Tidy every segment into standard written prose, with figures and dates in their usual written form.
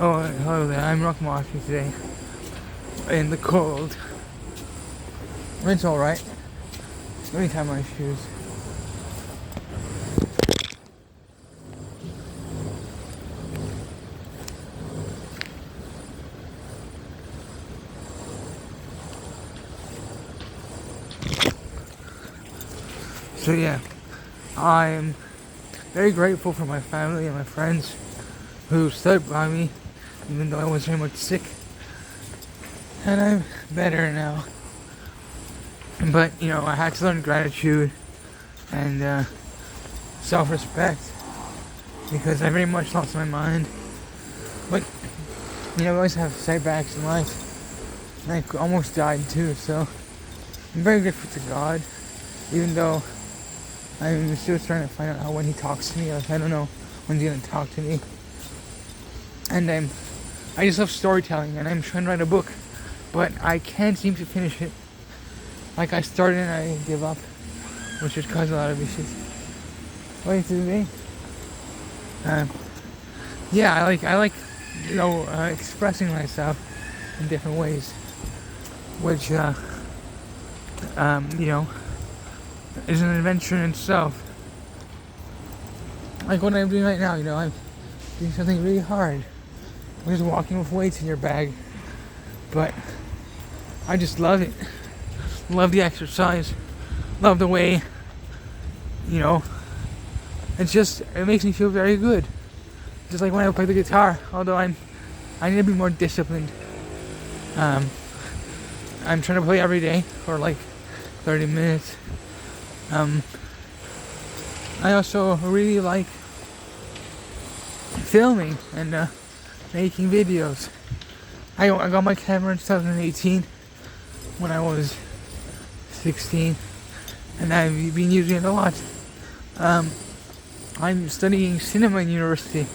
Oh, hello there. I'm RuckMarching today in the cold. It's alright. Let me tie my shoes. So yeah, I'm very grateful for my family and my friends who stood by me even though I was very much sick. And I'm better now. But, I had to learn gratitude and self-respect because I very much lost my mind. But, we always have setbacks in life. And I almost died too, so I'm very grateful to God, even though I'm still trying to find out when He talks to me. Like, I don't know when He's going to talk to me. And I just love storytelling, and I'm trying to write a book, but I can't seem to finish it. Like, I started and I give up, which has caused a lot of issues. What do you think? Yeah, I like expressing myself in different ways, which is an adventure in itself. Like what I'm doing right now, I'm doing something really hard. I'm just walking with weights in your bag, but I just love it. Love the exercise. Love the way, it makes me feel very good. Just like when I play the guitar, although I need to be more disciplined. I'm trying to play every day for like 30 minutes. I also really like filming and making videos. I got my camera in 2018 when I was 16, and I've been using it a lot. I'm studying cinema in university,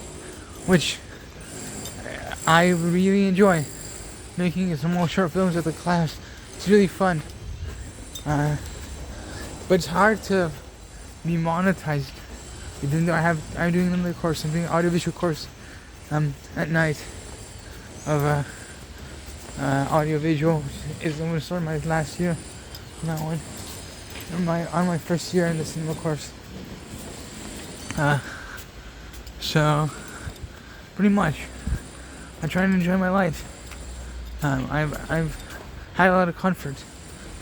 which I really enjoy. Making small short films with the class. It's really fun. But it's hard to be monetized. Even though I'm doing another course, I'm doing an audiovisual course at night of audiovisual, which is I'm going to start my last year on that one. On my first year in the cinema course. So pretty much I'm trying to enjoy my life. I've had a lot of comfort,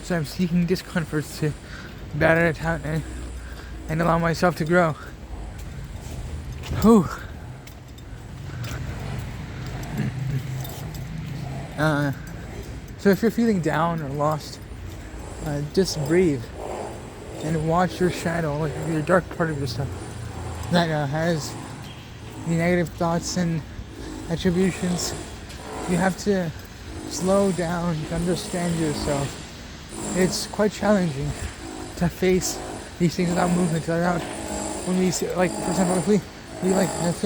so I'm seeking discomforts to better it out and allow myself to grow. Whew. So if you're feeling down or lost, just breathe and watch your shadow, like your dark part of yourself that has the negative thoughts and attributions. You have to slow down to understand yourself. It's quite challenging to face these things without movement, without when we see, like, for example, if we feel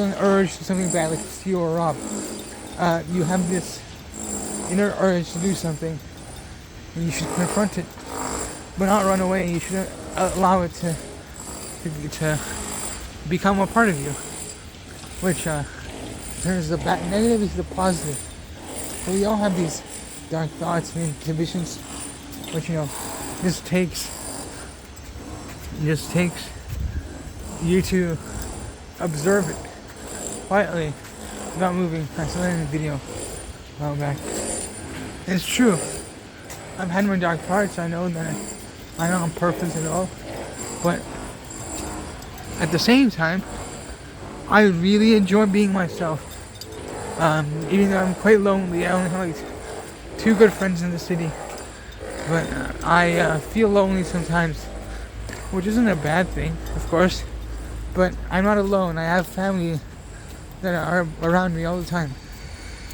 an urge to something bad, like steal or rob, you have this inner urge to do something, and you should confront it, but not run away. You should allow it to become a part of you, which turns the negative into the positive. But we all have these dark thoughts and inhibitions, which just takes you to observe it quietly without moving. I saw that in the video a while back. And it's true. I've had my dark parts. I know that I'm not perfect at all, but at the same time, I really enjoy being myself. Even though I'm quite lonely, I only have like 2 good friends in the city, but I feel lonely sometimes, which isn't a bad thing, of course, but I'm not alone. I have family that are around me all the time,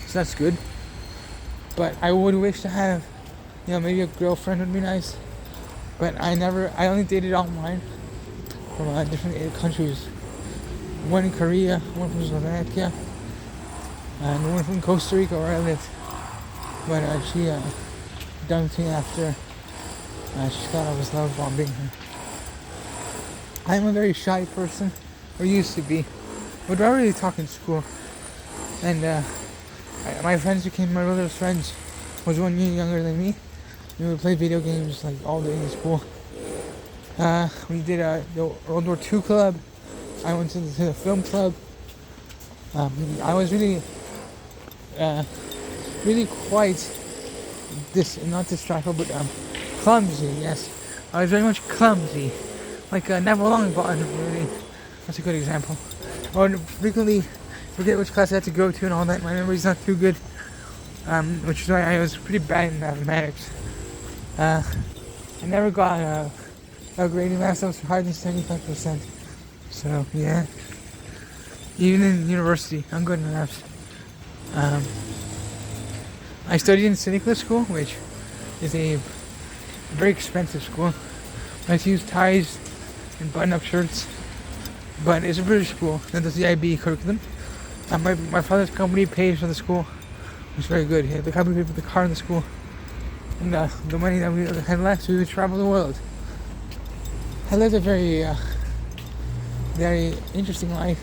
so that's good. But I would wish to have, maybe a girlfriend would be nice, but I only dated online from different countries. One in Korea, one from Slovakia, and one from Costa Rica where I lived. But she dumped me after she thought I was love bombing her. I'm a very shy person, or used to be. Would rather really talk in school. And My friends became my brother's friends. Was 1 year younger than me. We would play video games like all day in school. We did the World War II club. I went to the film club. I was really quite not distracted, but clumsy. Yes, I was very much clumsy, like Neville Longbottom. Really, that's a good example. I would frequently forget which class I had to go to and all that. My memory's not too good, which is why I was pretty bad in mathematics. I never got a grade in math that was higher than 75%. So yeah, even in university, I'm good in maths. I studied in St. Nicholas School, which is a very expensive school. I had to use ties and button-up shirts, but it's a British school that does the IB curriculum. My father's company pays for the school. It's very good. Yeah, the company paid for the car in the school, and the money that we had left, we would travel the world. I lived a very interesting life.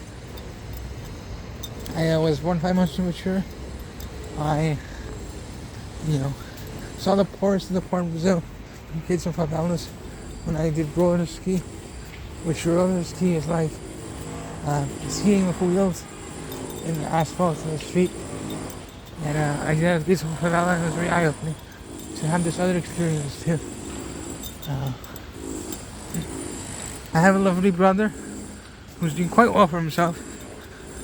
I was 5 months too mature. I, saw the poorest of the poor in Brazil, kids from favelas, when I did roller ski, which roller ski is like skiing with wheels in the asphalt on the street. And I did that with kids from favela, and it was very eye-opening to have this other experience too. I have a lovely brother who's doing quite well for himself.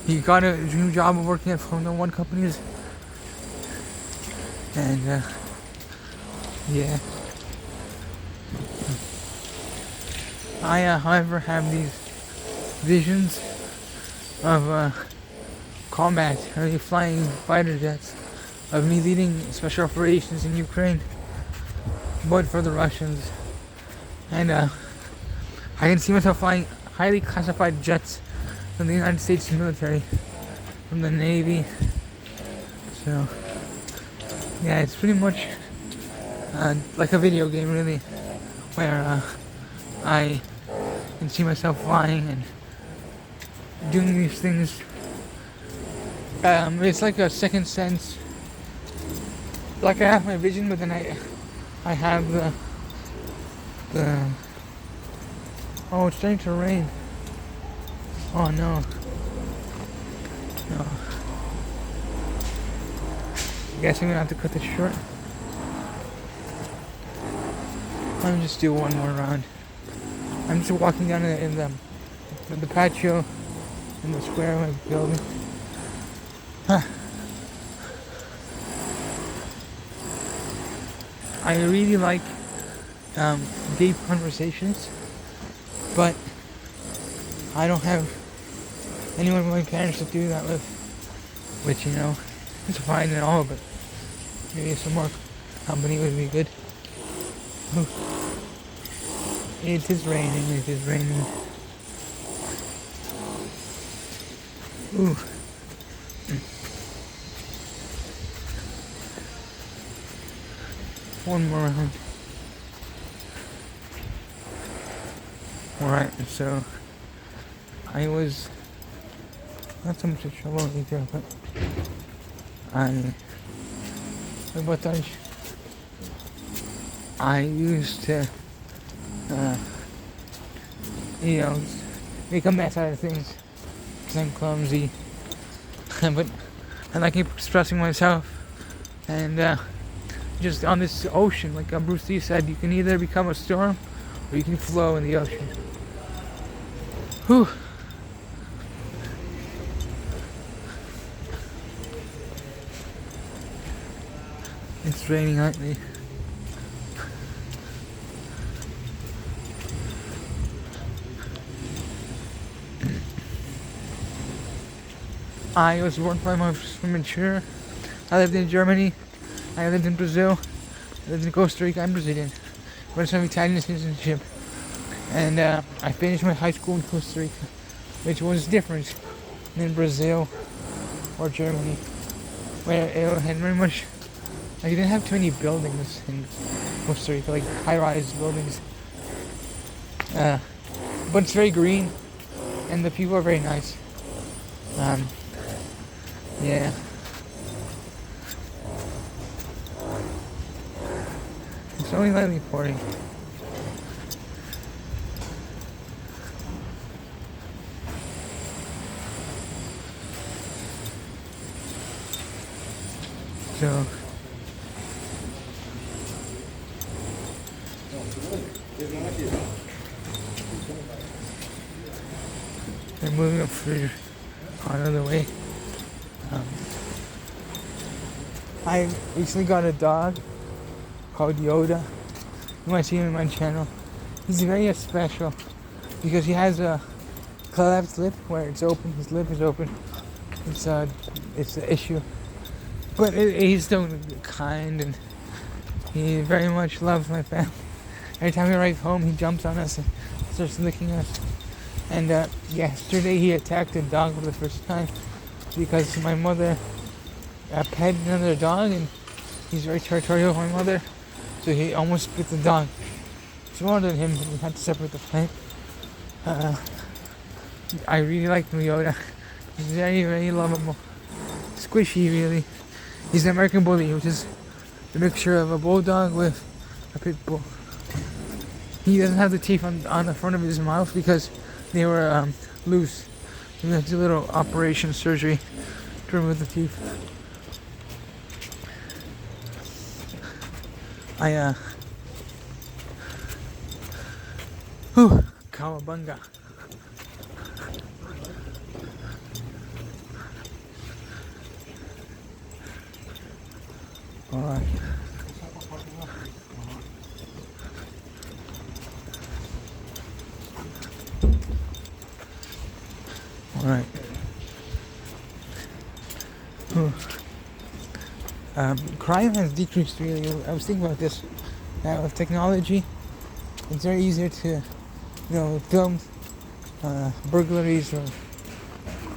He got a dream job of working at Formula One companies. And, yeah. I, however, have these visions of combat, really flying fighter jets, of me leading special operations in Ukraine, but for the Russians. And, I can see myself flying highly classified jets from the United States military, from the Navy. So, yeah, it's pretty much like a video game, really, where I can see myself flying and doing these things. It's like a second sense. Like I have my vision, but then I have the oh, it's starting to rain. Oh no. No. I guess I'm gonna have to cut this short. Let me just do one more round. I'm just walking down in the patio in the square of my building. Huh. I really like deep conversations, but I don't have anyone but my parents to do that with, which, it's fine and all, but maybe some more company would be good. Ooh. It is raining. Ooh. One more round. Alright, so I was not so much in trouble either, but I used to make a mess out of things because I'm clumsy. But I keep expressing myself, and just on this ocean, like Bruce Lee said, you can either become a storm or you can flow in the ocean. Whew. It's raining lightly. I was born 5 months premature. I lived in Germany. I lived in Brazil. I lived in Costa Rica. I'm Brazilian. But I have Italian citizenship. And I finished my high school in Costa Rica, which was different than Brazil or Germany, where it had very much, like, it didn't have too many buildings in Costa Rica, like high-rise buildings. But it's very green, and the people are very nice. Yeah. only lightly pouring. So they're moving up further on another way. I recently got a dog called Yoda. You might see him in my channel. He's very special because he has a cleft lip where it's open. His lip is open. It's an issue, but he's still kind, and he very much loves my family. Every time we arrive home, he jumps on us and starts licking us. And yesterday he attacked a dog for the first time because my mother pet another dog, and he's very territorial with my mother, so he almost bit the dog. She wanted him, but we had to separate the fight. I really like Yoda. He's very, very lovable. Squishy, really. He's an American Bully, which is the mixture of a bulldog with a pit bull. He doesn't have the teeth on the front of his mouth because they were loose. We had to do a little operation surgery to remove the teeth. Cowabunga. Alright. Alright. Crime has decreased really. I was thinking about this. Now with technology, it's very easier to, film burglaries or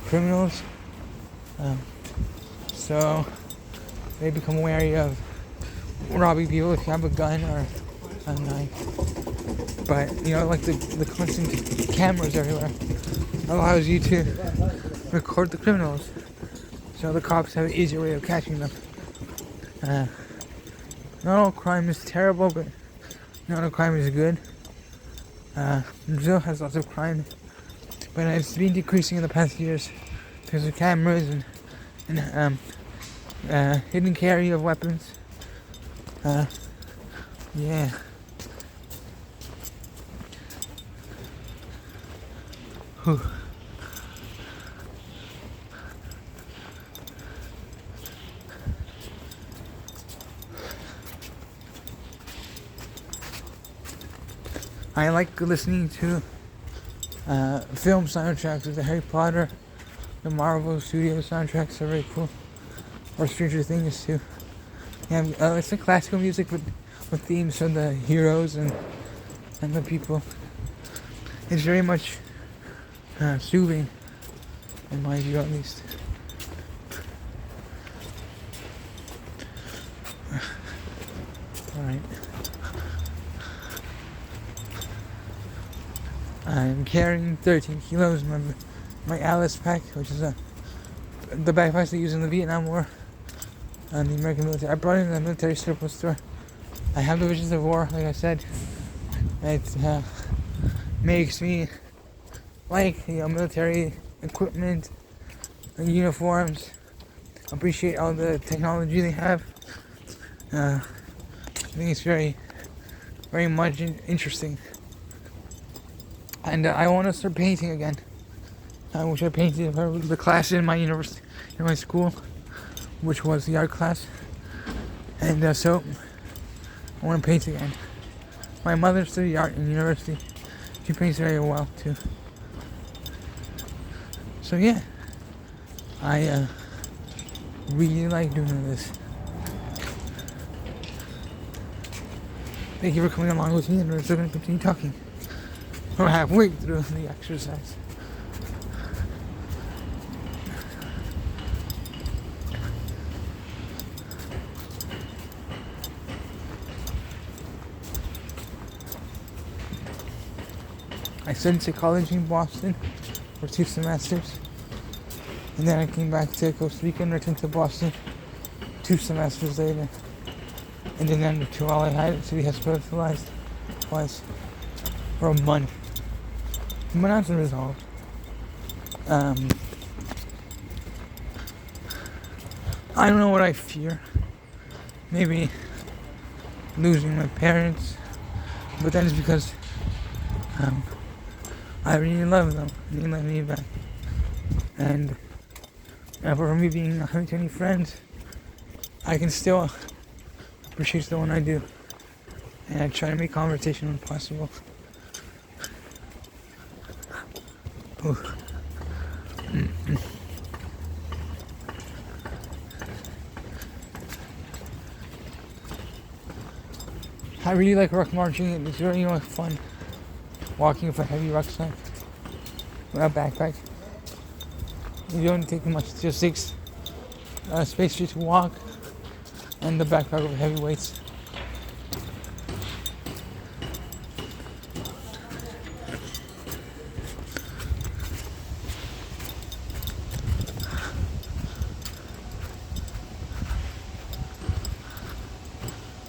criminals. So they become wary of robbing people if you have a gun or a knife. But like the constant cameras everywhere allows you to record the criminals, so the cops have an easier way of catching them. Not all crime is terrible, but not all crime is good. Brazil has lots of crime, but it's been decreasing in the past years because of cameras and hidden carry of weapons. Yeah. Whew. I like listening to film soundtracks, like the Harry Potter, the Marvel Studio soundtracks are very cool. Or Stranger Things too. Yeah, it's like classical music with themes from the heroes and the people. It's very much soothing, in my view at least. Alright. I'm carrying 13 kilos in my Alice pack, which is the backpacks they use in the Vietnam War and the American military. I brought it in the military surplus store. I have the Visions of War, like I said. It makes me like military equipment and uniforms. Appreciate all the technology they have. I think it's very, very much interesting. And I want to start painting again. Which I painted for the class in my university, in my school, which was the art class. And so I want to paint again. My mother studied art in university. She paints very well too. So yeah, I really like doing this. Thank you for coming along with me, and we're still going to continue talking. We're halfway through the exercise. I studied psychology in Boston for 2 semesters, and then I came back to Costa Rica and returned to Boston 2 semesters later. and then until all I had it to be hospitalized twice for a month. But that's resolved. I don't know what I fear. Maybe losing my parents, but that is because I really love them. They love me back, and for me being not having any friends, I can still appreciate the one I do, and I try to make conversation when possible. I really like RuckMarching. It's very fun walking with a heavy rucksack with a backpack. You don't take much, it just takes space for you to walk and the backpack with heavy weights.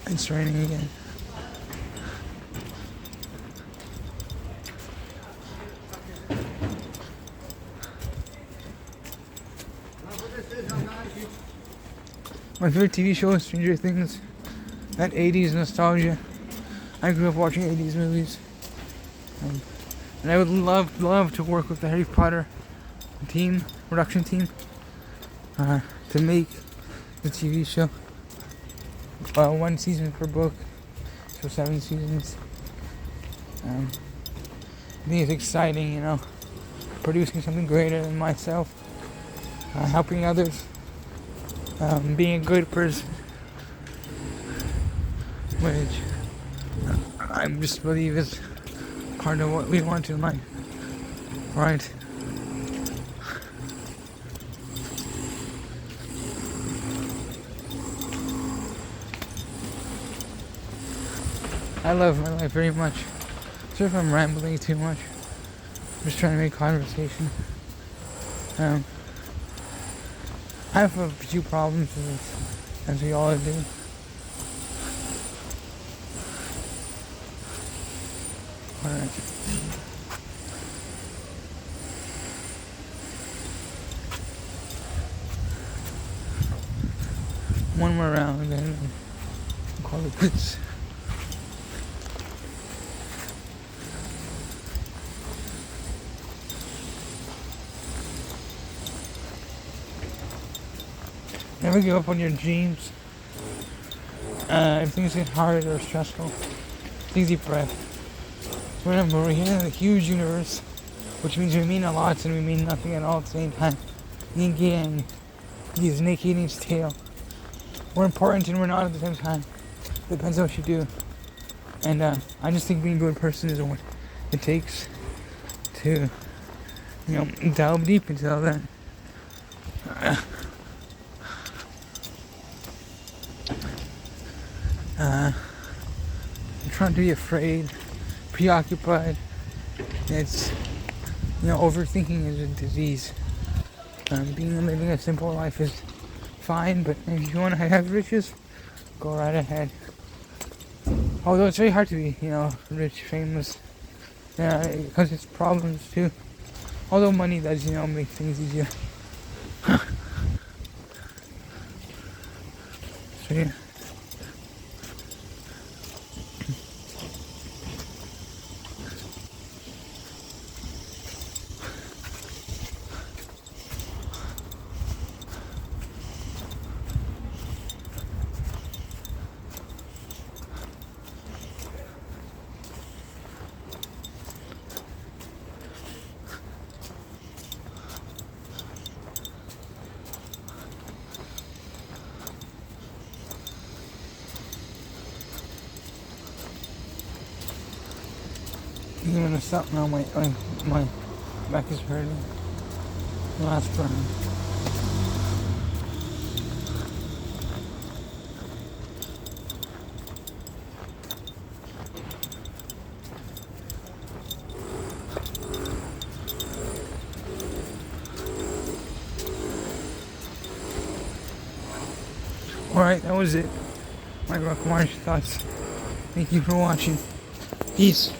It's raining again. My favorite TV show is Stranger Things. That 80s nostalgia. I grew up watching 80s movies. And I would love to work with the Harry Potter production team, to make the TV show. 1 season per book, so 7 seasons. I think it's exciting, producing something greater than myself, helping others, being a good person, which I just believe is part of what we want in life, right? I love my life very much. Sorry if I'm rambling too much. I'm just trying to make conversation. I have a few problems with this, as we all do. Alright. One more round and then we'll call it quits. Never give up on your dreams. If things get hard or stressful, take a deep breath. Remember, we're here in a huge universe, which means we mean a lot and we mean nothing at all at the same time. Yin Yang, he's naked in his tail. We're important and we're not at the same time. Depends on what you do. And I just think being a good person is what it takes to, delve deep into all that. I'm trying to be afraid, preoccupied. It's, overthinking is a disease. Living a simple life is fine, but if you want to have riches, go right ahead. Although it's very hard to be, rich, famous, because it's problems too. Although money does, make things easier. So yeah. I'm gonna stop now. My back is hurting. Last round. Alright, that was it. my RuckMarching thoughts. Thank you for watching. Peace.